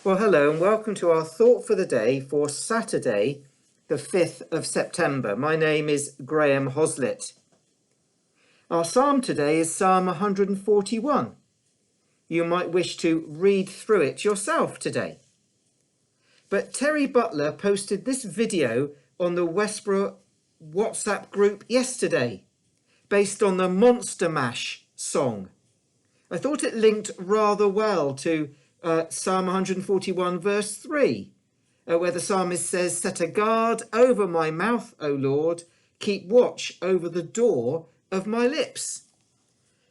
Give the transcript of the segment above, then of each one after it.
Well, hello and welcome to our thought for the day for Saturday, the 5th of September. My name is Graham Hoslett. Our psalm today is Psalm 141. You might wish to read through it yourself today. But Terry Butler posted this video on the Westborough WhatsApp group yesterday, based on the Monster Mash song. I thought it linked rather well to Psalm 141 verse 3, where the psalmist says, "Set a guard over my mouth, O Lord, keep watch over the door of my lips."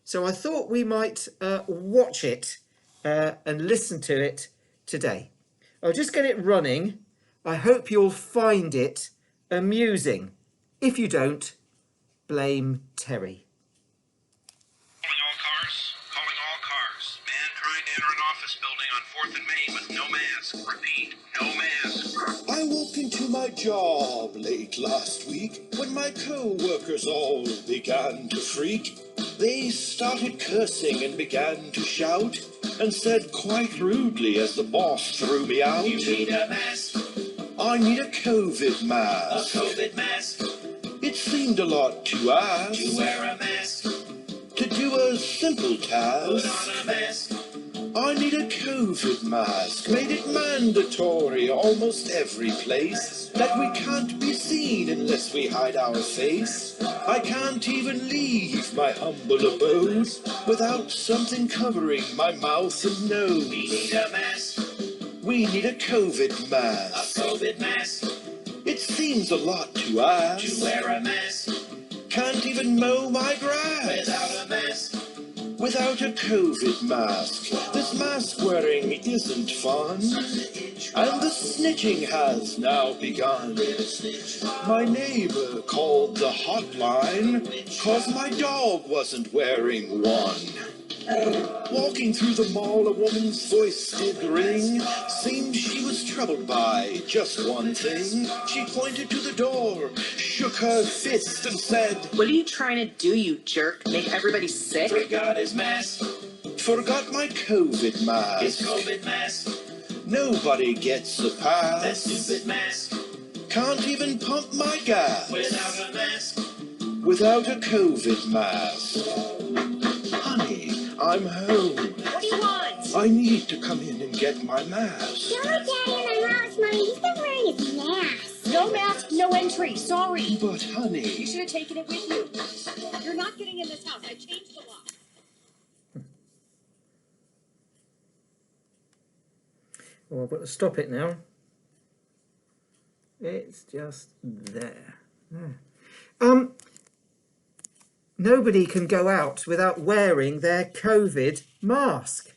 So I thought we might watch it and listen to it today. I'll just get it running. I hope you'll find it amusing. If you don't, blame Terry. Calling all cars. Man trying to enter an office building on 4th and Main with no mask. Repeat, no mask. I walked into my job late last week when my co-workers all began to freak. They started cursing and began to shout and said quite rudely as the boss threw me out, "You need a mask. I need a COVID A mask. COVID mask. It seemed a lot to ask You wear a mask. to do a simple Put task. on a mask. I need a COVID mask, made it mandatory almost every place, that we can't be seen unless we hide our face. I can't even leave my humble abode without something covering my mouth and We nose. need a mask. We need a COVID A mask. COVID mask. It seems a lot to You ask. wear a mask. Can't even mow my grass Without a mask. without a COVID mask. This mask wearing isn't fun, and the snitching has now begun. My neighbor called the hotline, 'cause my dog wasn't wearing one. Walking through the mall, a woman's voice did ring. Seemed she was troubled by just one thing. She pointed to the door, shook her fist and said, What are you trying to do, you jerk? Make everybody sick? Forgot his mask. "Forgot my COVID His mask. COVID mask. Nobody gets a That pass. stupid mask. Can't even pump my gas Without a mask. without a COVID mask. Honey, I'm home. What do you want? I need to come in and get my mask." No, Daddy, in my house, Mommy. He's not wearing his mask. No mask, no entry. Sorry. "But You honey, should have taken it with you. You're not getting in this house. I changed the lock. Well, I've got to stop it now. It's just there. Nobody can go out without wearing their COVID mask.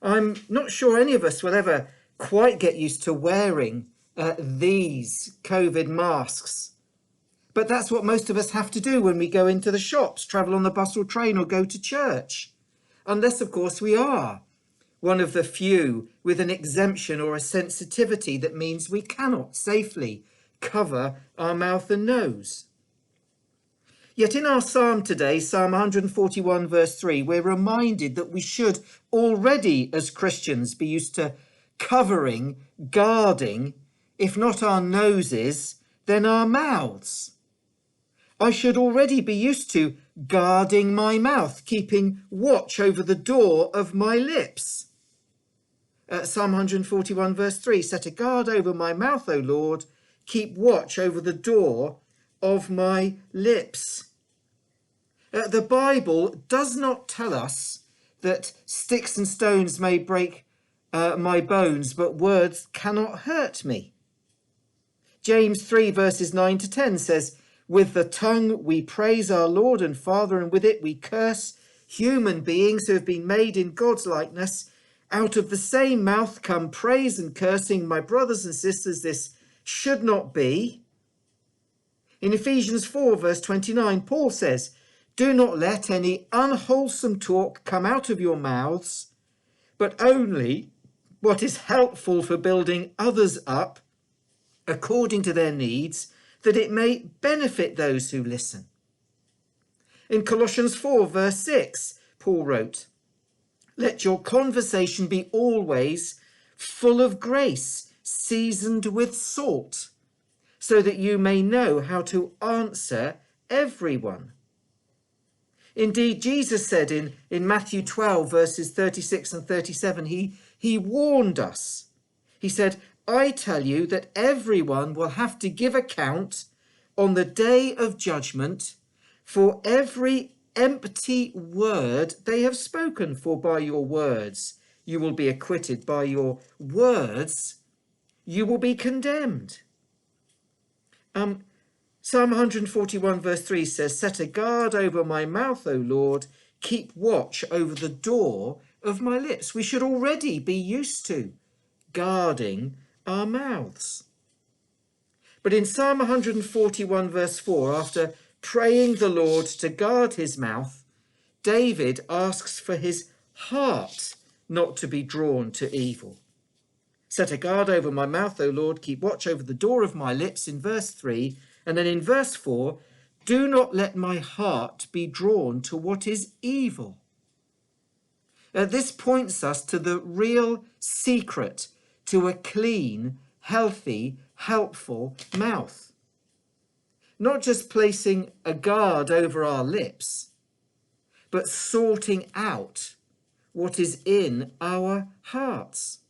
I'm not sure any of us will ever quite get used to wearing these COVID masks. But that's what most of us have to do when we go into the shops, travel on the bus or train, or go to church. Unless, of course, we are one of the few with an exemption or a sensitivity that means we cannot safely cover our mouth and nose. Yet in our psalm today, Psalm 141 verse 3, we're reminded that we should already as Christians be used to covering, guarding, if not our noses, then our mouths. I should already be used to guarding my mouth, keeping watch over the door of my lips. Psalm 141 verse 3, "Set a guard over my mouth, O Lord, keep watch over the door of my lips." The Bible does not tell us that sticks and stones may break my bones, but words cannot hurt me. James 3 verses 9 to 10 says, "With the tongue we praise our Lord and Father, and with it we curse human beings who have been made in God's likeness. Out of the same mouth come praise and cursing. My brothers and sisters, this should not be." In Ephesians 4 verse 29, Paul says, "Do not let any unwholesome talk come out of your mouths, but only what is helpful for building others up according to their needs, that it may benefit those who listen." In Colossians 4 verse 6, Paul wrote, "Let your conversation be always full of grace, seasoned with salt, so that you may know how to answer everyone. Indeed, Jesus said in Matthew 12, verses 36 and 37, he warned us. He said, I tell you that everyone will have to give account on the day of judgment for every empty word they have spoken, for by your words you will be acquitted, by your words you will be condemned. Psalm 141 verse 3 says, set a guard over my mouth, O Lord, keep watch over the door of my lips. We should already be used to guarding our mouths. But in Psalm 141 verse 4, after praying the Lord to guard his mouth, David asks for his heart not to be drawn to evil. Set a guard over my mouth, O Lord, keep watch over the door of my lips, in verse 3. And then in verse 4, do not let my heart be drawn to what is evil. This points us to the real secret to a clean, healthy, helpful mouth. Not just placing a guard over our lips, but sorting out what is in our hearts.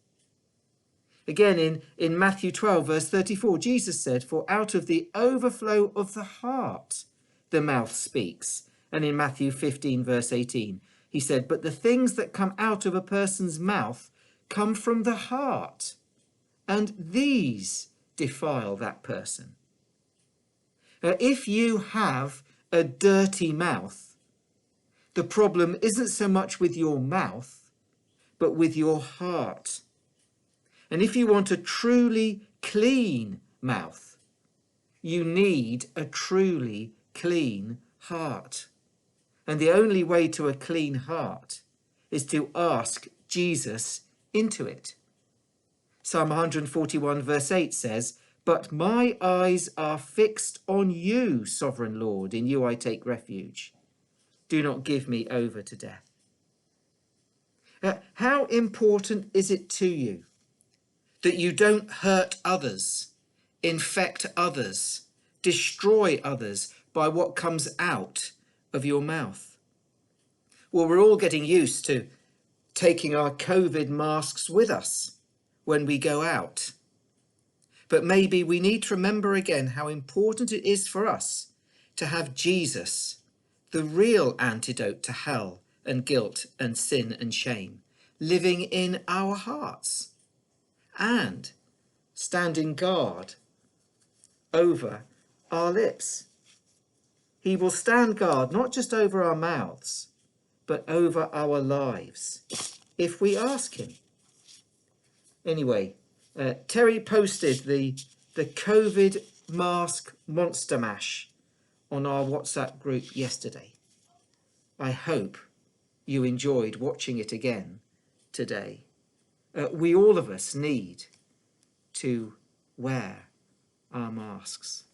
Again, in Matthew 12, verse 34, Jesus said, for out of the overflow of the heart, the mouth speaks. And in Matthew 15, verse 18, he said, but the things that come out of a person's mouth come from the heart, and these defile that person. If you have a dirty mouth, the problem isn't so much with your mouth, but with your heart. And if you want a truly clean mouth, you need a truly clean heart. And the only way to a clean heart is to ask Jesus into it. Psalm 141 verse 8 says, but my eyes are fixed on you, sovereign Lord, in you I take refuge. Do not give me over to death. How important is it to you that you don't hurt others, infect others, destroy others by what comes out of your mouth? Well, we're all getting used to taking our COVID masks with us when we go out. But maybe we need to remember again how important it is for us to have Jesus, the real antidote to hell and guilt and sin and shame, living in our hearts and standing guard over our lips. He will stand guard not just over our mouths, but over our lives if we ask him. Anyway, Terry posted the COVID mask monster mash on our WhatsApp group yesterday. I hope you enjoyed watching it again today. We all of us need to wear our masks.